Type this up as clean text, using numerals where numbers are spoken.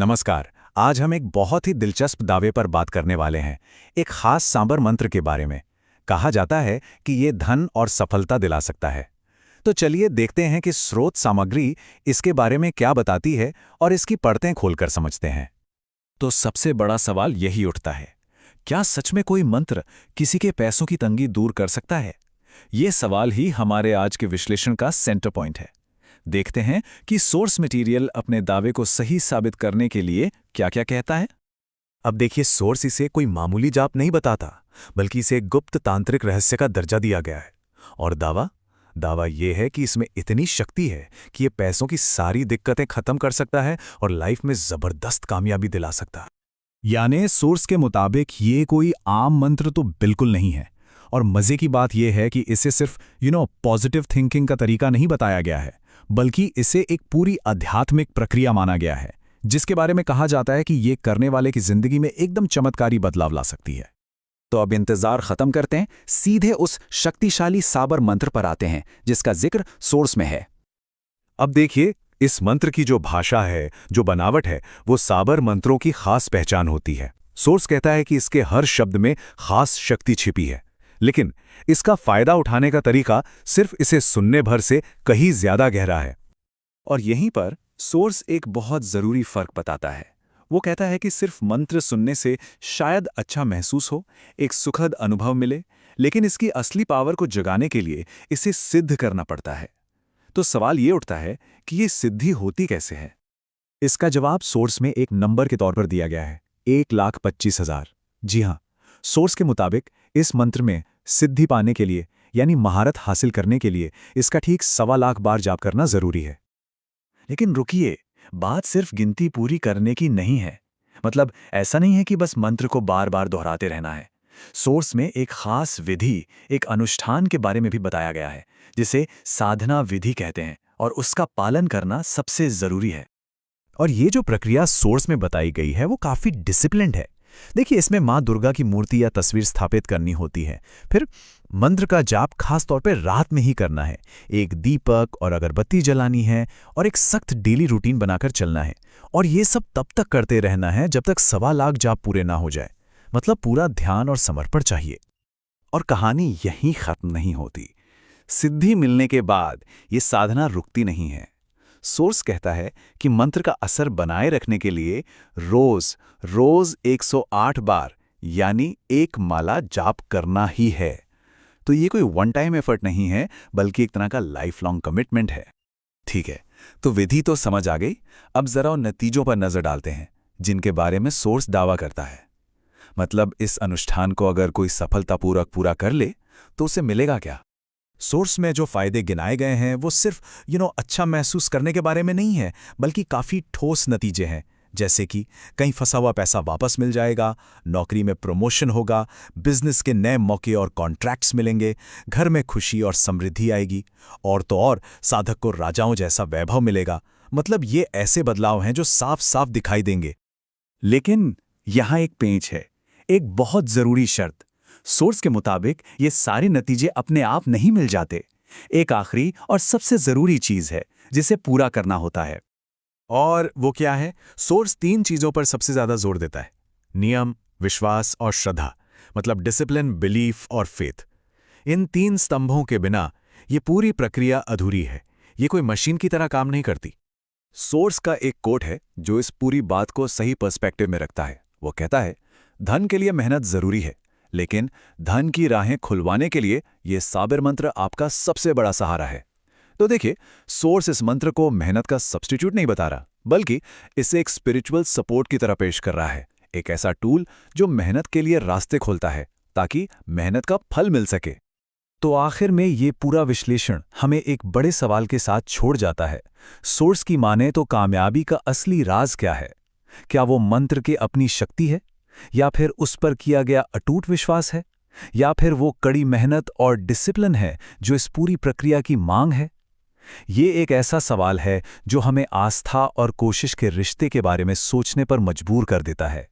नमस्कार। आज हम एक बहुत ही दिलचस्प दावे पर बात करने वाले हैं, एक खास सांबर मंत्र के बारे में। कहा जाता है कि ये धन और सफलता दिला सकता है। तो चलिए देखते हैं कि स्रोत सामग्री इसके बारे में क्या बताती है और इसकी परतें खोलकर समझते हैं। तो सबसे बड़ा सवाल यही उठता है, क्या सच में कोई मंत्र किसी के पैसों की तंगी दूर कर सकता है? ये सवाल ही हमारे आज के विश्लेषण का सेंटर पॉइंट है। देखते हैं कि सोर्स मटेरियल अपने दावे को सही साबित करने के लिए क्या-क्या कहता है। अब देखिए, सोर्स इसे कोई मामूली जाप नहीं बताता, बल्कि इसे एक गुप्त तांत्रिक रहस्य का दर्जा दिया गया है। और दावा यह है कि इसमें इतनी शक्ति है कि ये पैसों की सारी दिक्कतें खत्म कर सकता है और लाइफ में जबरदस्त कामयाबी दिला सकता है। यानी सोर्स के मुताबिक ये कोई आम मंत्र तो बिल्कुल नहीं है। और मजे की बात यह है कि इसे सिर्फ पॉजिटिव थिंकिंग का तरीका नहीं बताया गया है, बल्कि इसे एक पूरी आध्यात्मिक प्रक्रिया माना गया है, जिसके बारे में कहा जाता है कि ये करने वाले की जिंदगी में एकदम चमत्कारी बदलाव ला सकती है। तो अब इंतजार खत्म करते हैं, सीधे उस शक्तिशाली साबर मंत्र पर आते हैं जिसका जिक्र सोर्स में है। अब देखिए, इस मंत्र की जो भाषा है, जो बनावट है, वो साबर मंत्रों की खास पहचान होती है। सोर्स कहता है कि इसके हर शब्द में खास शक्ति छिपी है, लेकिन इसका फायदा उठाने का तरीका सिर्फ इसे सुनने भर से कहीं ज्यादा गहरा है। और यहीं पर सोर्स एक बहुत जरूरी फर्क बताता है। वो कहता है कि सिर्फ मंत्र सुनने से शायद अच्छा महसूस हो, एक सुखद अनुभव मिले, लेकिन इसकी असली पावर को जगाने के लिए इसे सिद्ध करना पड़ता है। तो सवाल ये उठता है कि ये सिद्धि होती कैसे है? इसका जवाब सोर्स में एक नंबर के तौर पर दिया गया है, 1,25,000। जी हाँ, सोर्स के मुताबिक इस मंत्र में सिद्धि पाने के लिए, यानी महारत हासिल करने के लिए, इसका ठीक 1.25 बार जाप करना जरूरी है। लेकिन रुकिए, बात सिर्फ गिनती पूरी करने की नहीं है। मतलब ऐसा नहीं है कि बस मंत्र को बार बार दोहराते रहना है। सोर्स में एक खास विधि, एक अनुष्ठान के बारे में भी बताया गया है, जिसे साधना विधि कहते हैं, और उसका पालन करना सबसे जरूरी है। और ये जो प्रक्रिया सोर्स में बताई गई है वो काफी डिसिप्लिन्ड है। देखिए, इसमें माँ दुर्गा की मूर्ति या तस्वीर स्थापित करनी होती है। फिर मंत्र का जाप खास तौर पर रात में ही करना है। एक दीपक और अगरबत्ती जलानी है और एक सख्त डेली रूटीन बनाकर चलना है। और ये सब तब तक करते रहना है जब तक 1.25 जाप पूरे ना हो जाए। मतलब पूरा ध्यान और समर्पण चाहिए। और कहानी यहीं खत्म नहीं होती। सिद्धि मिलने के बाद ये साधना रुकती नहीं है। सोर्स कहता है कि मंत्र का असर बनाए रखने के लिए रोज 108 बार यानी एक माला जाप करना ही है। तो ये कोई वन टाइम एफर्ट नहीं है, बल्कि एक तरह का लाइफ लॉन्ग कमिटमेंट है। ठीक है, तो विधि तो समझ आ गई। अब जरा उन नतीजों पर नजर डालते हैं जिनके बारे में सोर्स दावा करता है। मतलब इस अनुष्ठान को अगर कोई सफलतापूर्वक पूरा कर ले तो उसे मिलेगा क्या? सोर्स में जो फायदे गिनाए गए हैं वो सिर्फ अच्छा महसूस करने के बारे में नहीं है, बल्कि काफ़ी ठोस नतीजे हैं। जैसे कि कहीं फंसा हुआ पैसा वापस मिल जाएगा, नौकरी में प्रमोशन होगा, बिजनेस के नए मौके और कॉन्ट्रैक्ट्स मिलेंगे, घर में खुशी और समृद्धि आएगी, और तो और साधक को राजाओं जैसा वैभव मिलेगा। मतलब ये ऐसे बदलाव हैं जो साफ साफ दिखाई देंगे। लेकिन यहाँ एक पेंच है, एक बहुत जरूरी शर्त। सोर्स के मुताबिक ये सारे नतीजे अपने आप नहीं मिल जाते। एक आखिरी और सबसे जरूरी चीज है जिसे पूरा करना होता है। और वो क्या है? सोर्स 3 चीजों पर सबसे ज्यादा जोर देता है: नियम, विश्वास और श्रद्धा। मतलब डिसिप्लिन, बिलीफ और फेथ। इन 3 स्तंभों के बिना ये पूरी प्रक्रिया अधूरी है। ये कोई मशीन की तरह काम नहीं करती। सोर्स का एक कोट है जो इस पूरी बात को सही पर्सपेक्टिव में रखता है। वो कहता है, धन के लिए मेहनत जरूरी है, लेकिन धन की राहें खुलवाने के लिए यह साबर मंत्र आपका सबसे बड़ा सहारा है। तो देखिए, सोर्स इस मंत्र को मेहनत का सब्स्टिट्यूट नहीं बता रहा, बल्कि इसे एक स्पिरिचुअल सपोर्ट की तरह पेश कर रहा है। एक ऐसा टूल जो मेहनत के लिए रास्ते खोलता है ताकि मेहनत का फल मिल सके। तो आखिर में ये पूरा विश्लेषण हमें एक बड़े सवाल के साथ छोड़ जाता है। सोर्स की माने तो कामयाबी का असली राज क्या है? क्या वो मंत्र की अपनी शक्ति है, या फिर उस पर किया गया अटूट विश्वास है, या फिर वो कड़ी मेहनत और डिसिप्लिन है जो इस पूरी प्रक्रिया की मांग है? ये एक ऐसा सवाल है जो हमें आस्था और कोशिश के रिश्ते के बारे में सोचने पर मजबूर कर देता है।